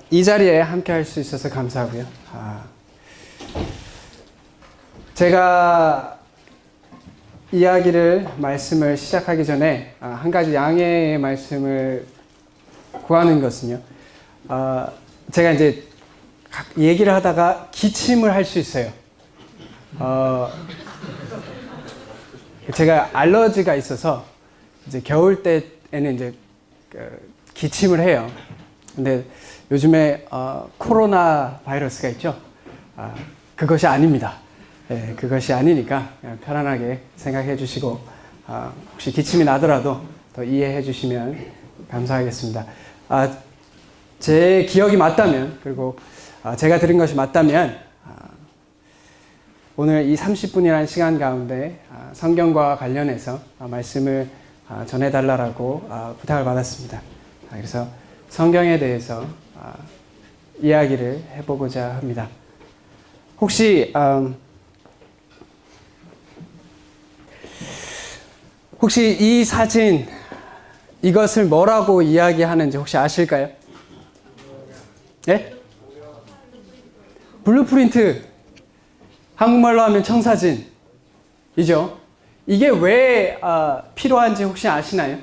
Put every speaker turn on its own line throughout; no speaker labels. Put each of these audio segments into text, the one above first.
이 자리에 함께 할 수 있어서 감사하고요. 제가 말씀을 시작하기 전에 한 가지 양해의 말씀을 구하는 것은요. 제가 이제 얘기를 하다가 기침을 할 수 있어요. 제가 알러지가 있어서 이제 겨울 때에는 이제 기침을 해요. 근데 요즘에 코로나 바이러스가 있죠. 그것이 아닙니다. 네, 그것이 아니니까 그냥 편안하게 생각해 주시고 혹시 기침이 나더라도 더 이해해 주시면 감사하겠습니다. 제 기억이 맞다면, 그리고 제가 들은 것이 맞다면 오늘 이 30분이라는 시간 가운데 성경과 관련해서 말씀을 전해달라고 부탁을 받았습니다. 그래서 성경에 대해서 이야기를 해보고자 합니다. 혹시 이 사진, 이것을 뭐라고 이야기하는지 혹시 아실까요? 네? 블루프린트, 한국말로 하면 청사진이죠. 이게 왜 필요한지 혹시 아시나요?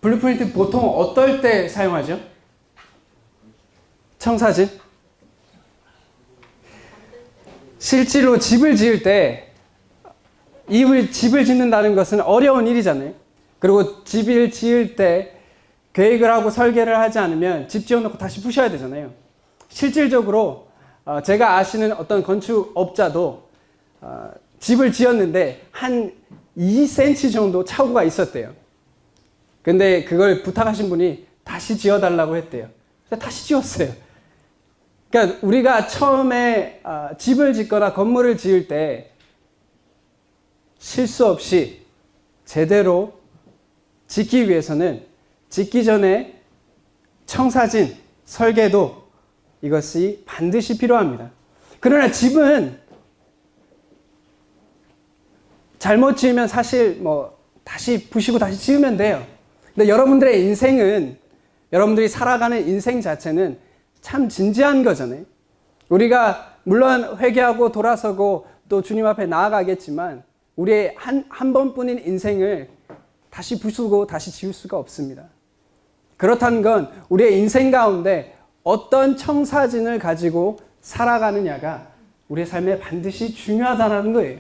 블루프린트 보통 어떨 때 사용하죠? 청사진? 실제로 집을 지을 때 집을 짓는다는 것은 어려운 일이잖아요. 그리고 집을 지을 때 계획을 하고 설계를 하지 않으면 집 지어놓고 다시 부셔야 되잖아요. 실질적으로 제가 아시는 어떤 건축업자도 집을 지었는데 한 2cm 정도 착오가 있었대요. 근데 그걸 부탁하신 분이 다시 지어달라고 했대요. 그래서 다시 지었어요. 그러니까 우리가 처음에 집을 짓거나 건물을 지을 때 실수 없이 제대로 짓기 위해서는 짓기 전에 청사진, 설계도, 이것이 반드시 필요합니다. 그러나 집은 잘못 지으면 사실 다시 부시고 다시 지으면 돼요. 근데 여러분들의 인생은, 여러분들이 살아가는 인생 자체는 참 진지한 거잖아요. 우리가 물론 회개하고 돌아서고 또 주님 앞에 나아가겠지만 우리의 한 번뿐인 인생을 다시 부수고 다시 지을 수가 없습니다. 그렇다는 건 우리의 인생 가운데 어떤 청사진을 가지고 살아가느냐가 우리의 삶에 반드시 중요하다는 거예요.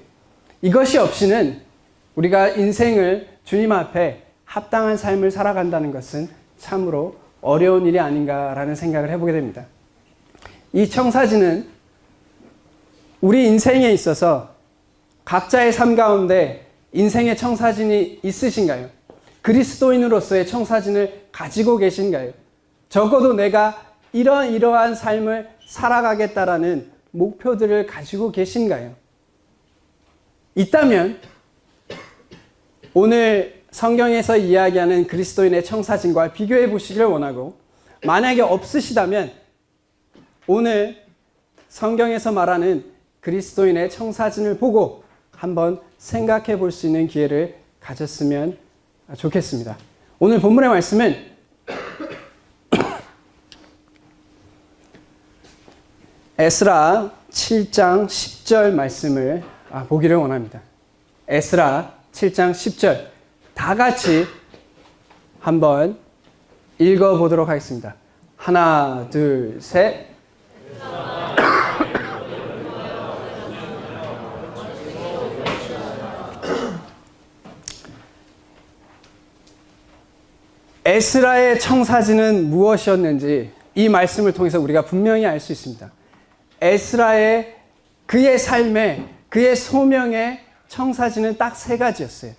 이것이 없이는 우리가 인생을 주님 앞에 합당한 삶을 살아간다는 것은 참으로 어려운 일이 아닌가라는 생각을 해보게 됩니다. 이 청사진은 우리 인생에 있어서 각자의 삶 가운데 인생의 청사진이 있으신가요? 그리스도인으로서의 청사진을 가지고 계신가요? 적어도 내가 이러한 삶을 살아가겠다라는 목표들을 가지고 계신가요? 있다면 오늘 성경에서 이야기하는 그리스도인의 청사진과 비교해 보시기를 원하고, 만약에 없으시다면 오늘 성경에서 말하는 그리스도인의 청사진을 보고 한번 생각해 볼 수 있는 기회를 가졌으면 좋겠습니다. 오늘 본문의 말씀은 에스라 7장 10절 말씀을 보기를 원합니다. 에스라 7장 10절 다 같이 한번 읽어보도록 하겠습니다. 하나, 둘, 셋. 에스라의 청사진은 무엇이었는지 이 말씀을 통해서 우리가 분명히 알 수 있습니다. 에스라의 그의 삶의, 그의 소명의 청사진은 딱 세 가지였어요.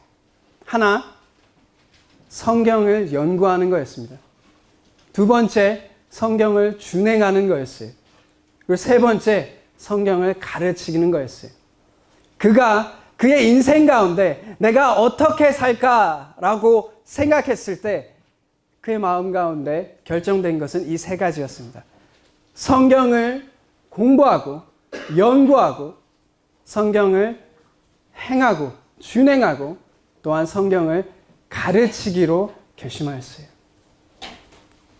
하나, 성경을 연구하는 거였습니다. 두 번째, 성경을 준행하는 거였어요. 그리고 세 번째, 성경을 가르치는 거였어요. 그가 그의 인생 가운데 내가 어떻게 살까라고 생각했을 때 그의 마음 가운데 결정된 것은 이 세 가지였습니다. 성경을 공부하고 연구하고 성경을 행하고 준행하고 또한 성경을 가르치기로 결심하였어요.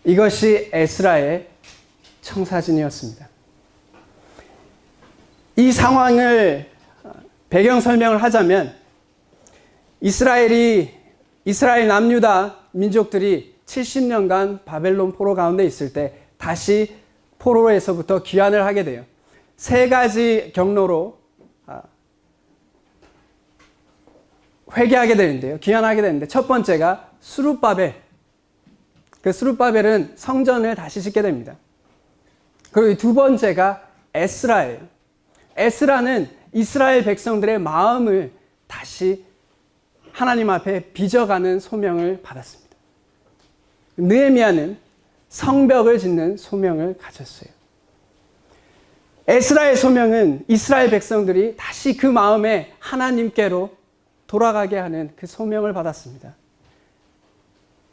이것이 에스라의 청사진이었습니다. 이 상황을 배경 설명을 하자면 이스라엘 남유다 민족들이 70년간 바벨론 포로 가운데 있을 때 다시 포로에서부터 귀환을 하게 돼요. 세 가지 경로로 회개하게 되는데요. 귀환하게 되는데 첫 번째가 스룹바벨. 그 스룹바벨은 성전을 다시 짓게 됩니다. 그리고 두 번째가 에스라예요. 에스라는 이스라엘 백성들의 마음을 다시 하나님 앞에 빚어가는 소명을 받았습니다. 느헤미야는 성벽을 짓는 소명을 가졌어요. 에스라의 소명은 이스라엘 백성들이 다시 그 마음에 하나님께로 돌아가게 하는 그 소명을 받았습니다.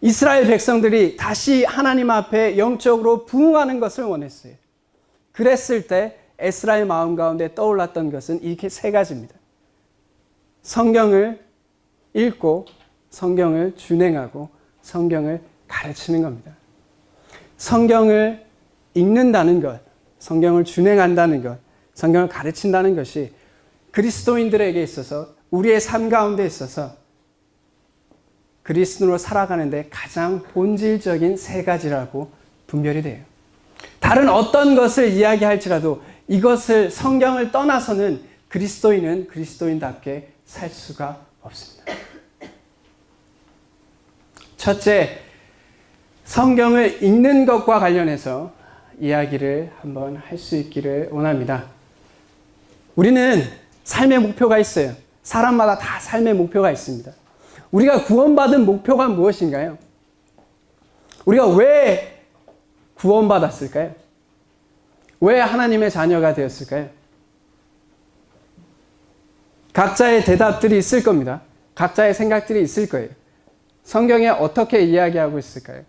이스라엘 백성들이 다시 하나님 앞에 영적으로 부흥하는 것을 원했어요. 그랬을 때 에스라의 마음 가운데 떠올랐던 것은 이렇게 세 가지입니다. 성경을 읽고 성경을 준행하고 성경을 가르치는 겁니다. 성경을 읽는다는 것, 성경을 준행한다는 것, 성경을 가르친다는 것이 그리스도인들에게 있어서 우리의 삶 가운데 있어서 그리스도로 살아가는데 가장 본질적인 세 가지라고 분별이 돼요. 다른 어떤 것을 이야기할지라도 이것을 성경을 떠나서는 그리스도인은 그리스도인답게 살 수가 없습니다. 첫째, 성경을 읽는 것과 관련해서 이야기를 한번 할 수 있기를 원합니다. 우리는 삶의 목표가 있어요. 사람마다 다 삶의 목표가 있습니다. 우리가 구원받은 목표가 무엇인가요? 우리가 왜 구원받았을까요? 왜 하나님의 자녀가 되었을까요? 각자의 대답들이 있을 겁니다. 각자의 생각들이 있을 거예요. 성경에 어떻게 이야기하고 있을까요?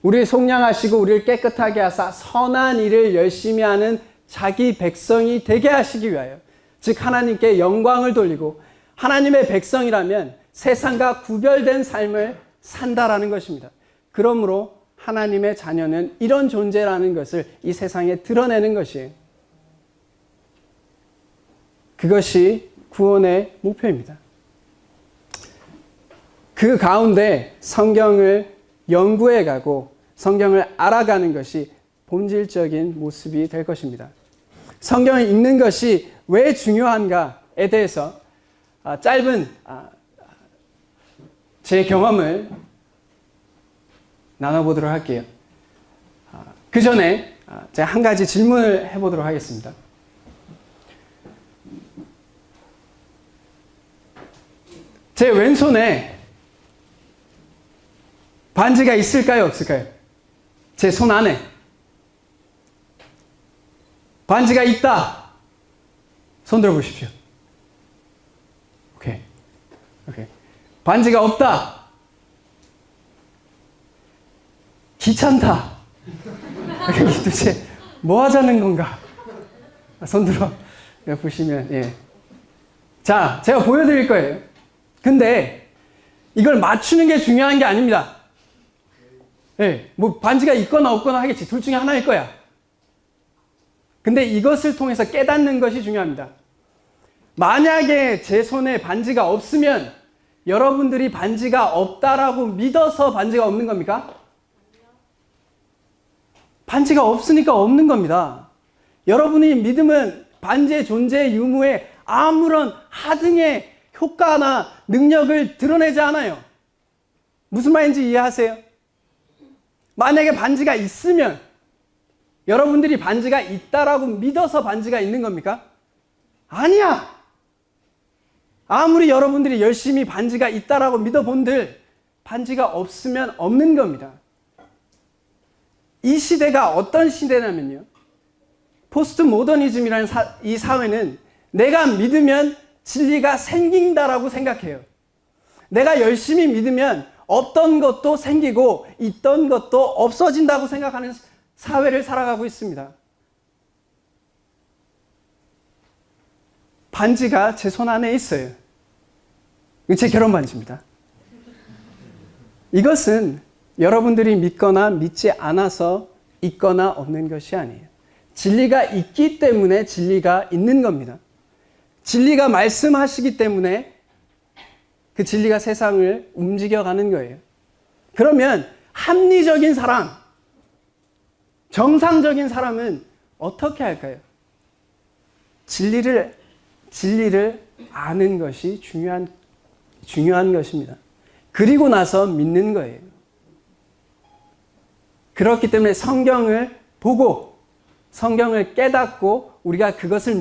우리를 속량하시고 우리를 깨끗하게 하사 선한 일을 열심히 하는 자기 백성이 되게 하시기 위하여, 즉 하나님께 영광을 돌리고 하나님의 백성이라면 세상과 구별된 삶을 산다라는 것입니다. 그러므로 하나님의 자녀는 이런 존재라는 것을 이 세상에 드러내는 것이에요. 그것이 구원의 목표입니다. 그 가운데 성경을 연구해 가고 성경을 알아가는 것이 본질적인 모습이 될 것입니다. 성경을 읽는 것이 왜 중요한가에 대해서 짧은 제 경험을 나눠보도록 할게요. 그 전에 제가 한 가지 질문을 해보도록 하겠습니다. 제 왼손에 반지가 있을까요, 없을까요? 제 손 안에 반지가 있다. 손 들어 보십시오. 오케이. 반지가 없다. 귀찮다. 도대체 뭐 하자는 건가? 손 들어 보시면, 예. 자, 제가 보여드릴 거예요. 근데 이걸 맞추는 게 중요한 게 아닙니다. 예, 뭐 반지가 있거나 없거나 하겠지. 둘 중에 하나일 거야. 근데 이것을 통해서 깨닫는 것이 중요합니다. 만약에 제 손에 반지가 없으면 여러분들이 반지가 없다라고 믿어서 반지가 없는 겁니까? 반지가 없으니까 없는 겁니다. 여러분이 믿으면 반지의 존재 유무에 아무런 하등의 효과나 능력을 드러내지 않아요. 무슨 말인지 이해하세요? 만약에 반지가 있으면 여러분들이 반지가 있다라고 믿어서 반지가 있는 겁니까? 아니야. 아무리 여러분들이 열심히 반지가 있다라고 믿어본들 반지가 없으면 없는 겁니다. 이 시대가 어떤 시대냐면요, 포스트 모더니즘이라는 이 사회는 내가 믿으면 진리가 생긴다라고 생각해요. 내가 열심히 믿으면 없던 것도 생기고 있던 것도 없어진다고 생각하는 사회를 살아가고 있습니다. 반지가 제 손 안에 있어요. 제 결혼 반지입니다. 이것은 여러분들이 믿거나 믿지 않아서 있거나 없는 것이 아니에요. 진리가 있기 때문에 진리가 있는 겁니다. 진리가 말씀하시기 때문에 그 진리가 세상을 움직여가는 거예요. 그러면 합리적인 사람, 정상적인 사람은 어떻게 할까요? 진리를 아는 것이 중요한 것입니다. 그리고 나서 믿는 거예요. 그렇기 때문에 성경을 보고 성경을 깨닫고 우리가 그것을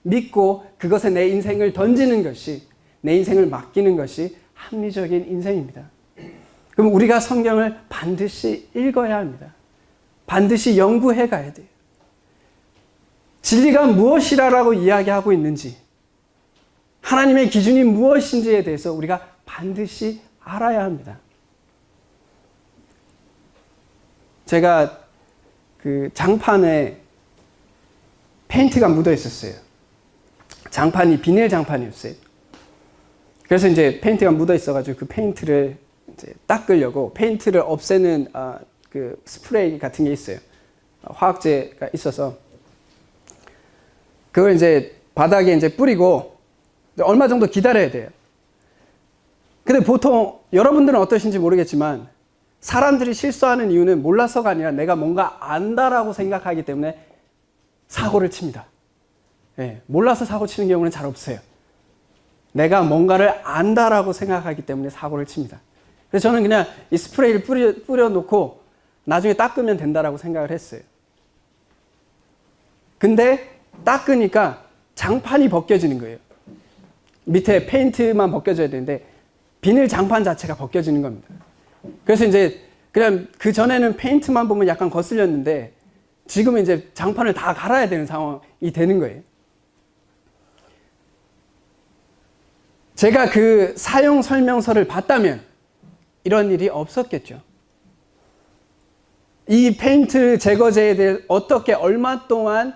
믿고 그것에 내 인생을 던지는 것이, 내 인생을 맡기는 것이 합리적인 인생입니다. 그럼 우리가 성경을 반드시 읽어야 합니다. 반드시 연구해 가야 돼요. 진리가 무엇이라고 이야기하고 있는지, 하나님의 기준이 무엇인지에 대해서 우리가 반드시 알아야 합니다. 제가 그 장판에 페인트가 묻어 있었어요. 장판이 비닐 장판이었어요. 그래서 이제 페인트가 묻어 있어가지고 그 페인트를 이제 닦으려고 페인트를 없애는 그 스프레이 같은 게 있어요. 화학제가 있어서 그걸 이제 바닥에 이제 뿌리고 얼마 정도 기다려야 돼요. 근데 보통 여러분들은 어떠신지 모르겠지만 사람들이 실수하는 이유는 몰라서가 아니라 내가 뭔가 안다라고 생각하기 때문에 사고를 칩니다. 네, 몰라서 사고 치는 경우는 잘 없어요. 내가 뭔가를 안다라고 생각하기 때문에 사고를 칩니다. 그래서 저는 그냥 이 스프레이를 뿌려놓고 나중에 닦으면 된다라고 생각을 했어요. 근데 닦으니까 장판이 벗겨지는 거예요. 밑에 페인트만 벗겨져야 되는데 비닐 장판 자체가 벗겨지는 겁니다. 그래서 이제 그냥 그 전에는 페인트만 보면 약간 거슬렸는데 지금은 이제 장판을 다 갈아야 되는 상황이 되는 거예요. 제가 그 사용 설명서를 봤다면 이런 일이 없었겠죠. 이 페인트 제거제에 대해 어떻게 얼마 동안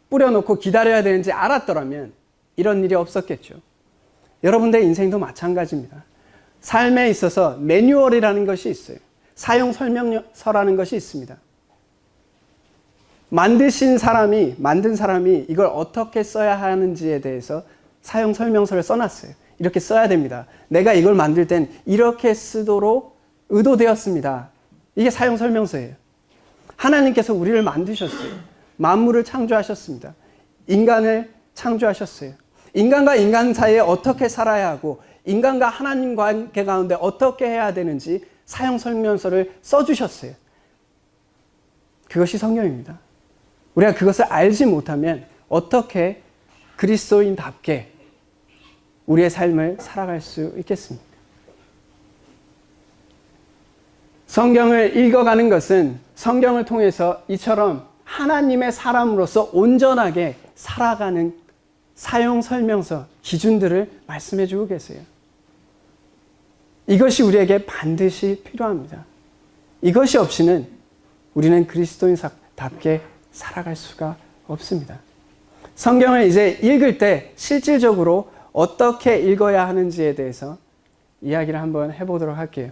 뿌려놓고 기다려야 되는지 알았더라면 이런 일이 없었겠죠. 여러분들의 인생도 마찬가지입니다. 삶에 있어서 매뉴얼이라는 것이 있어요. 사용 설명서라는 것이 있습니다. 만든 사람이 이걸 어떻게 써야 하는지에 대해서 사용 설명서를 써놨어요. 이렇게 써야 됩니다. 내가 이걸 만들 땐 이렇게 쓰도록 의도되었습니다. 이게 사용 설명서예요. 하나님께서 우리를 만드셨어요. 만물을 창조하셨습니다. 인간을 창조하셨어요. 인간과 인간 사이에 어떻게 살아야 하고 인간과 하나님 관계 가운데 어떻게 해야 되는지 사용 설명서를 써주셨어요. 그것이 성경입니다. 우리가 그것을 알지 못하면 어떻게 그리스도인답게 우리의 삶을 살아갈 수 있겠습니까? 성경을 읽어가는 것은 성경을 통해서 이처럼 하나님의 사람으로서 온전하게 살아가는 사용 설명서, 기준들을 말씀해 주고 계세요. 이것이 우리에게 반드시 필요합니다. 이것이 없이는 우리는 그리스도인답게 살아갈 수가 없습니다. 성경을 이제 읽을 때 실질적으로 어떻게 읽어야 하는지에 대해서 이야기를 한번 해보도록 할게요.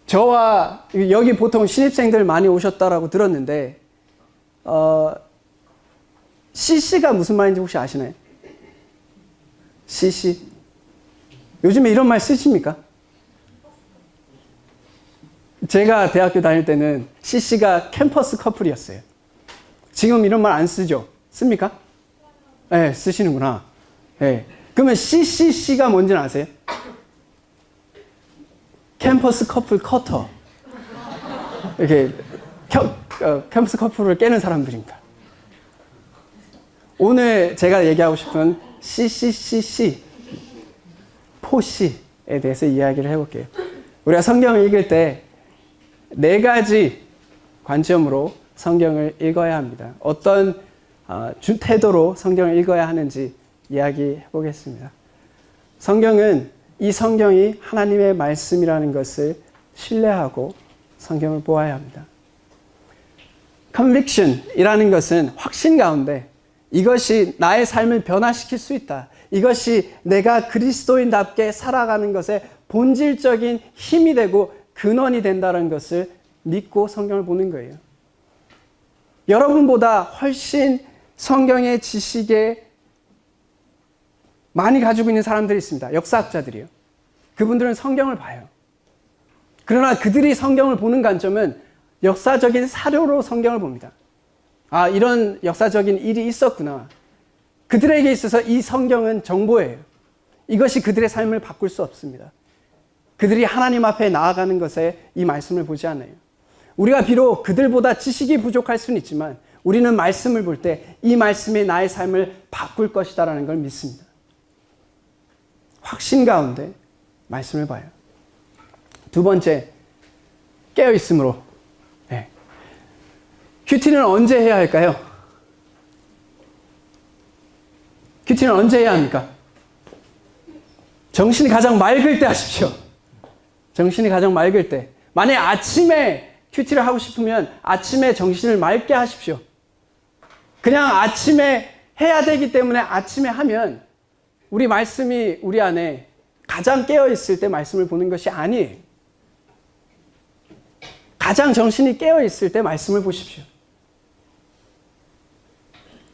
저와 여기 보통 신입생들 많이 오셨다라고 들었는데 CC가 무슨 말인지 혹시 아시나요? CC. 요즘에 이런 말 쓰십니까? 제가 대학교 다닐 때는 CC가 캠퍼스 커플이었어요. 지금 이런 말 안 쓰죠? 씁니까? 네, 쓰시는구나. 네. 그러면 CCC가 뭔지는 아세요? 캠퍼스 커플 커터. 이렇게 캠퍼스 커플을 깨는 사람들입니다. 오늘 제가 얘기하고 싶은 CCCC, 포시에 대해서 이야기를 해볼게요. 우리가 성경을 읽을 때 4가지 관점으로 성경을 읽어야 합니다. 어떤 태도로 성경을 읽어야 하는지 이야기해 보겠습니다. 성경은 이 성경이 하나님의 말씀이라는 것을 신뢰하고 성경을 보아야 합니다. conviction이라는 것은 확신 가운데 이것이 나의 삶을 변화시킬 수 있다. 이것이 내가 그리스도인답게 살아가는 것에 본질적인 힘이 되고 근원이 된다는 것을 믿고 성경을 보는 거예요. 여러분보다 훨씬 성경의 지식에 많이 가지고 있는 사람들이 있습니다. 역사학자들이요. 그분들은 성경을 봐요. 그러나 그들이 성경을 보는 관점은 역사적인 사료로 성경을 봅니다. 아, 이런 역사적인 일이 있었구나. 그들에게 있어서 이 성경은 정보예요. 이것이 그들의 삶을 바꿀 수 없습니다. 그들이 하나님 앞에 나아가는 것에 이 말씀을 보지 않아요. 우리가 비록 그들보다 지식이 부족할 수는 있지만 우리는 말씀을 볼 때 이 말씀이 나의 삶을 바꿀 것이다라는 걸 믿습니다. 확신 가운데 말씀을 봐요. 두 번째, 깨어있음으로. 네. 큐티는 언제 해야 할까요? 큐티는 언제 해야 합니까? 정신이 가장 맑을 때 하십시오. 정신이 가장 맑을 때. 만약 아침에 큐티를 하고 싶으면 아침에 정신을 맑게 하십시오. 그냥 아침에 해야 되기 때문에 아침에 하면 우리 말씀이 우리 안에 가장 깨어있을 때 말씀을 보는 것이 아니에요. 가장 정신이 깨어있을 때 말씀을 보십시오.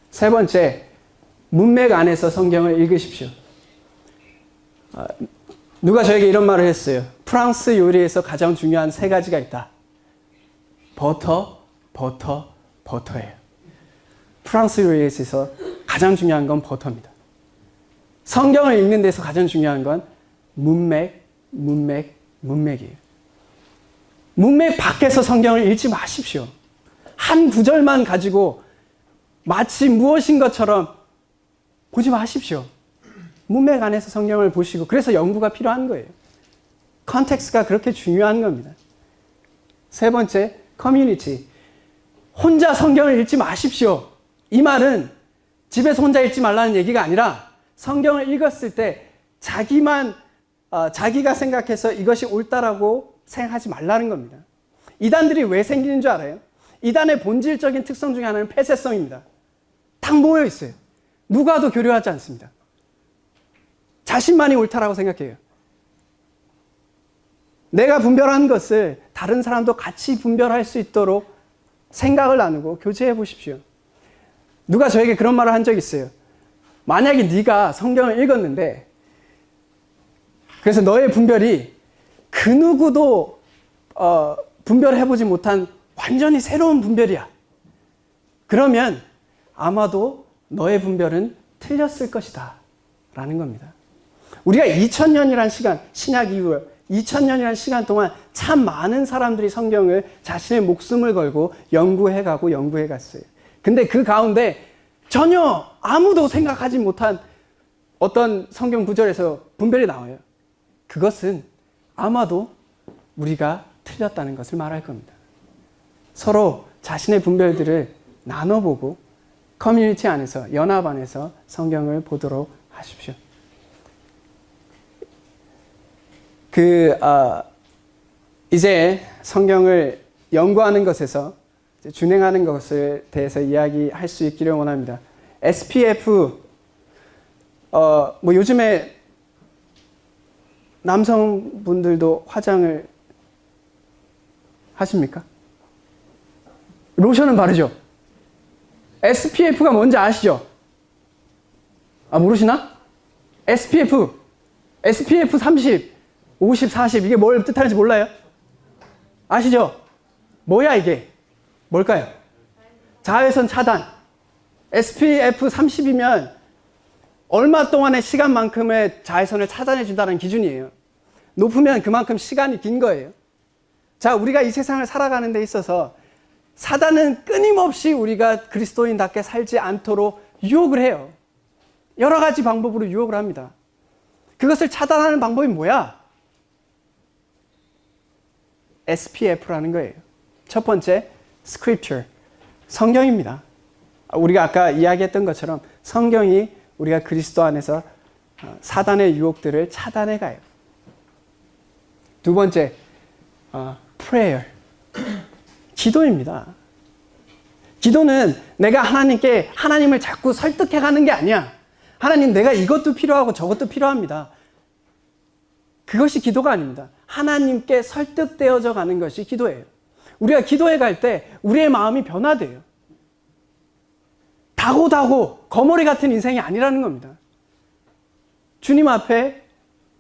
세 번째, 문맥 안에서 성경을 읽으십시오. 누가 저에게 이런 말을 했어요. 프랑스 요리에서 가장 중요한 세 가지가 있다. 버터, 버터, 버터예요. 프랑스 요리에 있어서 가장 중요한 건 버터입니다. 성경을 읽는 데서 가장 중요한 건 문맥, 문맥, 문맥이에요. 문맥 밖에서 성경을 읽지 마십시오. 한 구절만 가지고 마치 무엇인 것처럼 보지 마십시오. 문맥 안에서 성경을 보시고, 그래서 연구가 필요한 거예요. 컨텍스트가 그렇게 중요한 겁니다. 세 번째, 커뮤니티. 혼자 성경을 읽지 마십시오. 이 말은 집에서 혼자 읽지 말라는 얘기가 아니라 성경을 읽었을 때 자기가 생각해서 이것이 옳다라고 생각하지 말라는 겁니다. 이단들이 왜 생기는 줄 알아요? 이단의 본질적인 특성 중에 하나는 폐쇄성입니다. 딱 모여 있어요. 누가도 교류하지 않습니다. 자신만이 옳다라고 생각해요. 내가 분별한 것을 다른 사람도 같이 분별할 수 있도록 생각을 나누고 교제해 보십시오. 누가 저에게 그런 말을 한 적이 있어요. 만약에 네가 성경을 읽었는데 그래서 너의 분별이 그 누구도 분별해보지 못한 완전히 새로운 분별이야. 그러면 아마도 너의 분별은 틀렸을 것이다 라는 겁니다. 우리가 2000년이라는 시간, 신약 이후 2000년이라는 시간 동안 참 많은 사람들이 성경을 자신의 목숨을 걸고 연구해가고 연구해갔어요. 근데 그 가운데 전혀 아무도 생각하지 못한 어떤 성경 구절에서 분별이 나와요. 그것은 아마도 우리가 틀렸다는 것을 말할 겁니다. 서로 자신의 분별들을 나눠보고 커뮤니티 안에서, 연합 안에서 성경을 보도록 하십시오. 이제 성경을 연구하는 것에서 준행하는 것에 대해서 이야기할 수 있기를 원합니다. SPF, 요즘에 남성분들도 화장을 하십니까? 로션은 바르죠? SPF가 뭔지 아시죠? 모르시나? SPF 30, 50, 40 이게 뭘 뜻하는지 몰라요? 아시죠? 뭐야 이게? 뭘까요? 자외선 차단. SPF 30이면 얼마 동안의 시간만큼의 자외선을 차단해 준다는 기준이에요. 높으면 그만큼 시간이 긴 거예요. 자, 우리가 이 세상을 살아가는 데 있어서 사단은 끊임없이 우리가 그리스도인답게 살지 않도록 유혹을 해요. 여러 가지 방법으로 유혹을 합니다. 그것을 차단하는 방법이 뭐야? SPF라는 거예요. 첫 번째, Scripture, 성경입니다. 우리가 아까 이야기했던 것처럼 성경이 우리가 그리스도 안에서 사단의 유혹들을 차단해 가요. 두 번째, prayer, 기도입니다. 기도는 내가 하나님을 자꾸 설득해 가는 게 아니야. 하나님, 내가 이것도 필요하고 저것도 필요합니다. 그것이 기도가 아닙니다. 하나님께 설득되어져 가는 것이 기도예요. 우리가 기도해 갈 때 우리의 마음이 변화돼요. 다고다고 거머리 같은 인생이 아니라는 겁니다. 주님 앞에,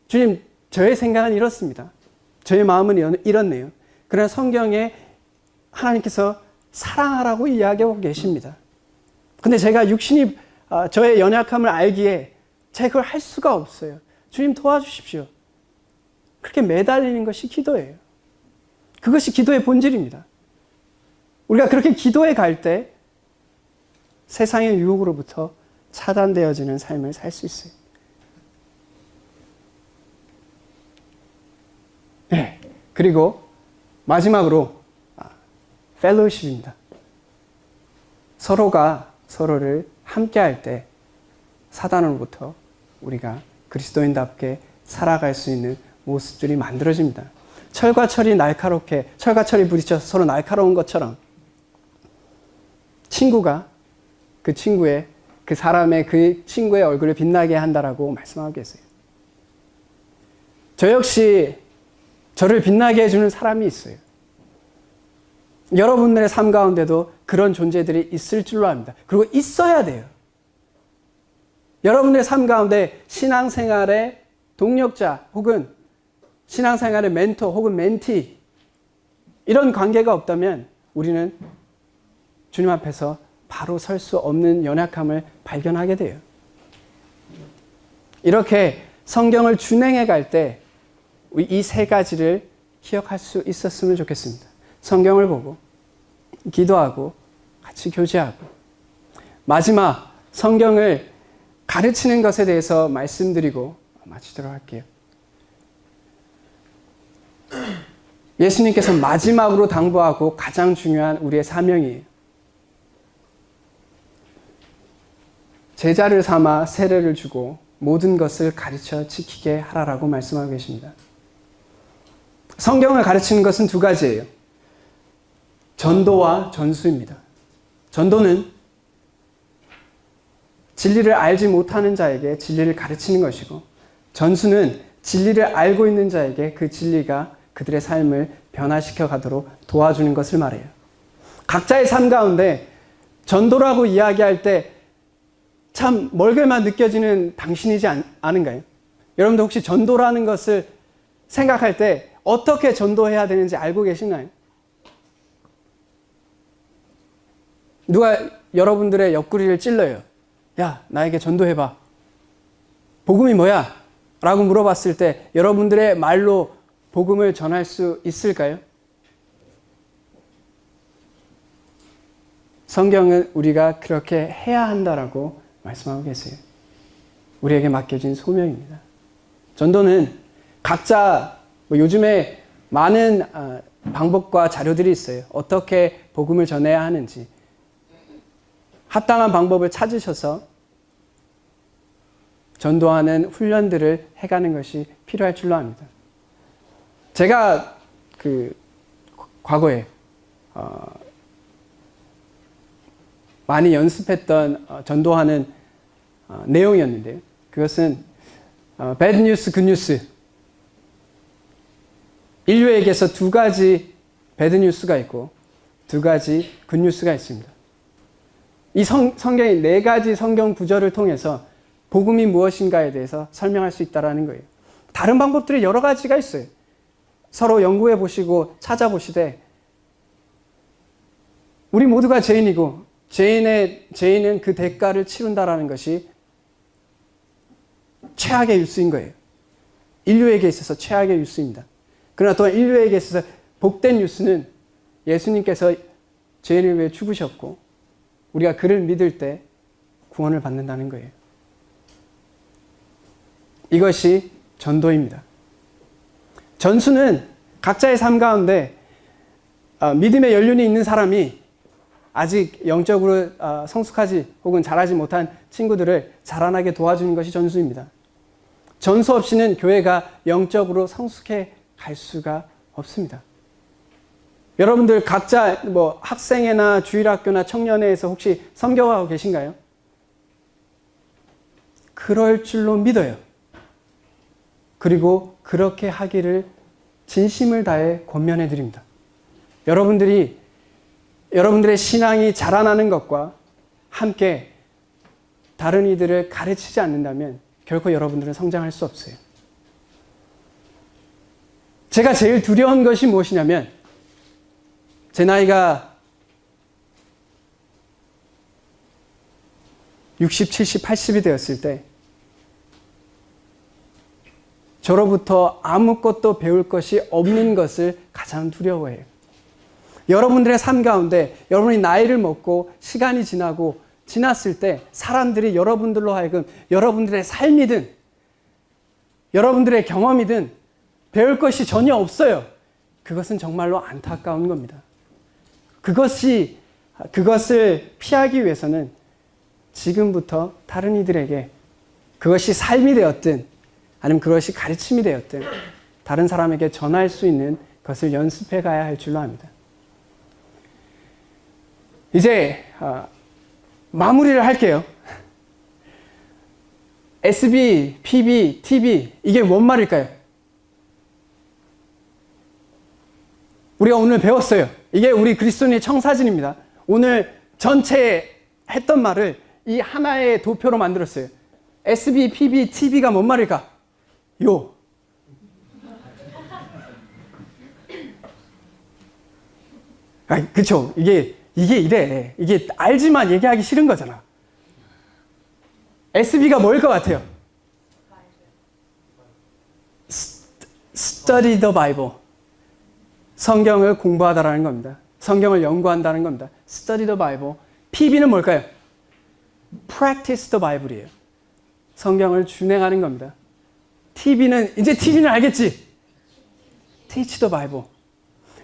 주님, 저의 생각은 이렇습니다. 저의 마음은 이렇네요. 그러나 성경에 하나님께서 사랑하라고 이야기하고 계십니다. 근데 제가 육신이 저의 연약함을 알기에 제가 그걸 할 수가 없어요. 주님 도와주십시오. 그렇게 매달리는 것이 기도예요. 그것이 기도의 본질입니다. 우리가 그렇게 기도해 갈 때 세상의 유혹으로부터 차단되어지는 삶을 살 수 있어요. 네. 그리고 마지막으로 펠로우십입니다. 서로가 서로를 함께 할 때 사단으로부터 우리가 그리스도인답게 살아갈 수 있는 모습들이 만들어집니다. 철과 철이 날카롭게, 철과 철이 부딪혀서 서로 날카로운 것처럼 친구가 그 친구의, 그 사람의, 그 친구의 얼굴을 빛나게 한다라고 말씀하고 계세요. 저 역시 저를 빛나게 해주는 사람이 있어요. 여러분들의 삶 가운데도 그런 존재들이 있을 줄로 압니다. 그리고 있어야 돼요. 여러분들의 삶 가운데 신앙생활의 동력자 혹은 신앙생활의 멘토 혹은 멘티, 이런 관계가 없다면 우리는 주님 앞에서 바로 설 수 없는 연약함을 발견하게 돼요. 이렇게 성경을 준행해 갈 때 이 세 가지를 기억할 수 있었으면 좋겠습니다. 성경을 보고, 기도하고, 같이 교제하고. 마지막, 성경을 가르치는 것에 대해서 말씀드리고 마치도록 할게요. 예수님께서 마지막으로 당부하고 가장 중요한 우리의 사명이에요. 제자를 삼아 세례를 주고 모든 것을 가르쳐 지키게 하라라고 말씀하고 계십니다. 성경을 가르치는 것은 두 가지예요. 전도와 전수입니다. 전도는 진리를 알지 못하는 자에게 진리를 가르치는 것이고, 전수는 진리를 알고 있는 자에게 그 진리가 그들의 삶을 변화시켜 가도록 도와주는 것을 말해요. 각자의 삶 가운데 전도라고 이야기할 때 참 멀게만 느껴지는 당신이지 않은가요? 여러분도 혹시 전도라는 것을 생각할 때 어떻게 전도해야 되는지 알고 계시나요? 누가 여러분들의 옆구리를 찔러요. 야, 나에게 전도해봐. 복음이 뭐야? 라고 물어봤을 때 여러분들의 말로 복음을 전할 수 있을까요? 성경은 우리가 그렇게 해야 한다라고 말씀하고 계세요. 우리에게 맡겨진 소명입니다. 전도는 각자 요즘에 많은 방법과 자료들이 있어요. 어떻게 복음을 전해야 하는지 합당한 방법을 찾으셔서 전도하는 훈련들을 해가는 것이 필요할 줄로 압니다. 제가 과거에 많이 연습했던 전도하는 내용이었는데요. 그것은 배드 뉴스, 굿 뉴스. 인류에게서 두 가지 배드 뉴스가 있고 두 가지 굿 뉴스가 있습니다. 이 성경의 네 가지 성경 구절을 통해서 복음이 무엇인가에 대해서 설명할 수 있다는 거예요. 다른 방법들이 여러 가지가 있어요. 서로 연구해 보시고 찾아보시되 우리 모두가 죄인이고 죄인은 그 대가를 치른다라는 것이 최악의 뉴스인 거예요. 인류에게 있어서 최악의 뉴스입니다. 그러나 또한 인류에게 있어서 복된 뉴스는 예수님께서 죄인을 위해 죽으셨고 우리가 그를 믿을 때 구원을 받는다는 거예요. 이것이 전도입니다. 전수는 각자의 삶 가운데 믿음의 연륜이 있는 사람이 아직 영적으로 성숙하지 혹은 자라지 못한 친구들을 자라나게 도와주는 것이 전수입니다. 전수 없이는 교회가 영적으로 성숙해 갈 수가 없습니다. 여러분들 각자 학생회나 주일학교나 청년회에서 혹시 섬겨가고 계신가요? 그럴 줄로 믿어요. 그리고 그렇게 하기를 진심을 다해 권면해 드립니다. 여러분들의 신앙이 자라나는 것과 함께 다른 이들을 가르치지 않는다면 결코 여러분들은 성장할 수 없어요. 제가 제일 두려운 것이 무엇이냐면 제 나이가 60, 70, 80이 되었을 때 저로부터 아무것도 배울 것이 없는 것을 가장 두려워해요. 여러분들의 삶 가운데 여러분이 나이를 먹고 시간이 지났을 때 사람들이 여러분들로 하여금 여러분들의 삶이든 여러분들의 경험이든 배울 것이 전혀 없어요. 그것은 정말로 안타까운 겁니다. 그것을 피하기 위해서는 지금부터 다른 이들에게 그것이 삶이 되었든 아니면 그것이 가르침이 되었든 다른 사람에게 전할 수 있는 것을 연습해 가야 할 줄로 압니다. 이제 마무리를 할게요. SB, PB, TV 이게 뭔 말일까요? 우리가 오늘 배웠어요. 이게 우리 그리스도인의 청사진입니다. 오늘 전체 했던 말을 이 하나의 도표로 만들었어요. SB, PB, TV가 뭔 말일까? 요. 그쵸. 이게 이래. 이게 알지만 얘기하기 싫은 거잖아. SB가 뭐일 것 같아요? Study the Bible. 성경을 공부하다라는 겁니다. 성경을 연구한다는 겁니다. Study the Bible. PB는 뭘까요? Practice the Bible이에요. 성경을 준행하는 겁니다. 이제 TV는 알겠지? Teach the Bible.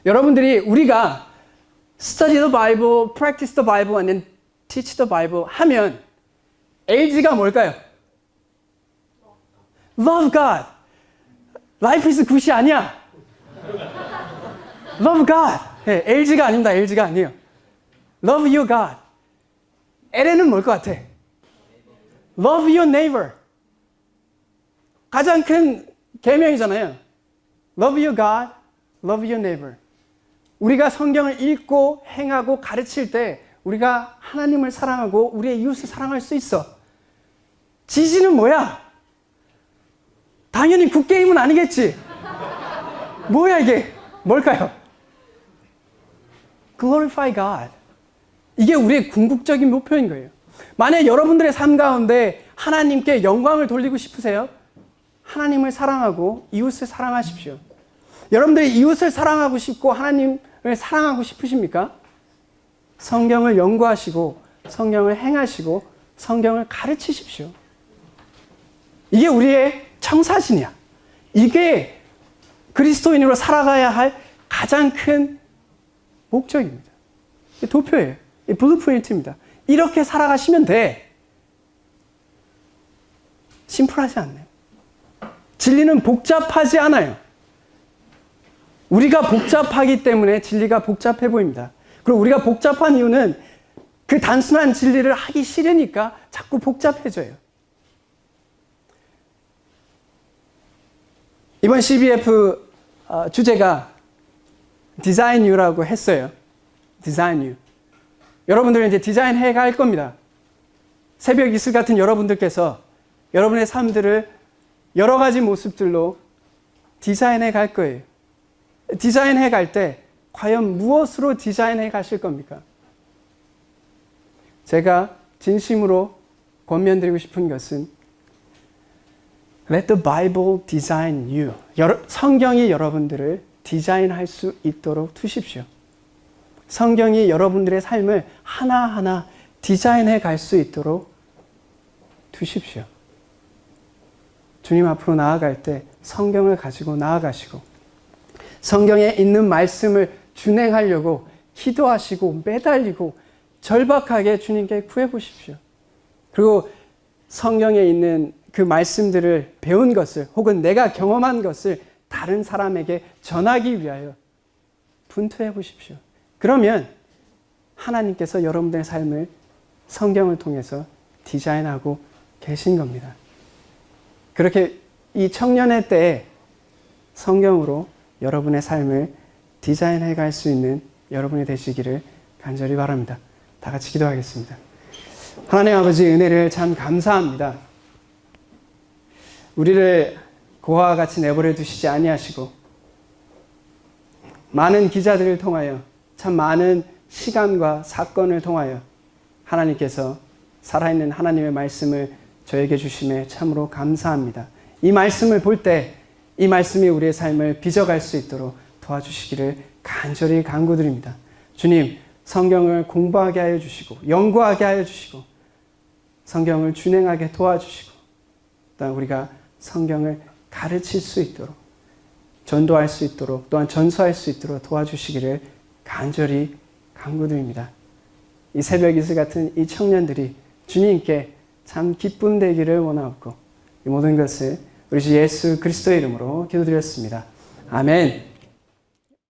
여러분들이 우리가 Study the Bible, Practice the Bible, and then Teach the Bible 하면 LG가 뭘까요? Love God. Life is good이 아니야. Love God. 네, LG가 아닙니다. LG가 아니에요. Love your God. LN은 뭘 것 같아? Love your neighbor. 가장 큰 계명이잖아요. Love your God, love your neighbor. 우리가 성경을 읽고 행하고 가르칠 때 우리가 하나님을 사랑하고 우리의 이웃을 사랑할 수 있어. 지지는 뭐야? 당연히 굿게임은 아니겠지. 뭐야 이게? 뭘까요? Glorify God. 이게 우리의 궁극적인 목표인 거예요. 만약 여러분들의 삶 가운데 하나님께 영광을 돌리고 싶으세요? 하나님을 사랑하고 이웃을 사랑하십시오. 여러분들이 이웃을 사랑하고 싶고 하나님을 사랑하고 싶으십니까? 성경을 연구하시고 성경을 행하시고 성경을 가르치십시오. 이게 우리의 청사진이야. 이게 그리스도인으로 살아가야 할 가장 큰 목적입니다. 도표예요. 블루프린트입니다. 이렇게 살아가시면 돼. 심플하지 않네요. 진리는 복잡하지 않아요. 우리가 복잡하기 때문에 진리가 복잡해 보입니다. 그리고 우리가 복잡한 이유는 그 단순한 진리를 하기 싫으니까 자꾸 복잡해져요. 이번 CBF 주제가 디자인 유라고 했어요. 디자인 유. 여러분들은 이제 디자인 해가 할 겁니다. 새벽 이슬 같은 여러분들께서 여러분의 삶들을 여러 가지 모습들로 디자인해 갈 거예요. 디자인해 갈 때 과연 무엇으로 디자인해 가실 겁니까? 제가 진심으로 권면드리고 싶은 것은 Let the Bible design you. 성경이 여러분들을 디자인할 수 있도록 두십시오. 성경이 여러분들의 삶을 하나하나 디자인해 갈 수 있도록 두십시오. 주님 앞으로 나아갈 때 성경을 가지고 나아가시고 성경에 있는 말씀을 준행하려고 기도하시고 매달리고 절박하게 주님께 구해 보십시오. 그리고 성경에 있는 그 말씀들을 배운 것을 혹은 내가 경험한 것을 다른 사람에게 전하기 위하여 분투해 보십시오. 그러면 하나님께서 여러분들의 삶을 성경을 통해서 디자인하고 계신 겁니다. 그렇게 이 청년의 때에 성경으로 여러분의 삶을 디자인해 갈 수 있는 여러분이 되시기를 간절히 바랍니다. 다 같이 기도하겠습니다. 하나님 아버지, 은혜를 참 감사합니다. 우리를 고아와 같이 내버려 두시지 아니하시고 많은 기자들을 통하여 참 많은 시간과 사건을 통하여 하나님께서 살아있는 하나님의 말씀을 저에게 주심에 참으로 감사합니다. 이 말씀을 볼 때 이 말씀이 우리의 삶을 빚어갈 수 있도록 도와주시기를 간절히 간구드립니다. 주님, 성경을 공부하게 하여 주시고 연구하게 하여 주시고 성경을 준행하게 도와주시고 또한 우리가 성경을 가르칠 수 있도록 전도할 수 있도록 또한 전수할 수 있도록 도와주시기를 간절히 간구드립니다. 이 새벽 이슬 같은 이 청년들이 주님께 참 기쁨 되기를 원하옵고 이 모든 것을 우리 주 예수 그리스도의 이름으로 기도드렸습니다. 아멘.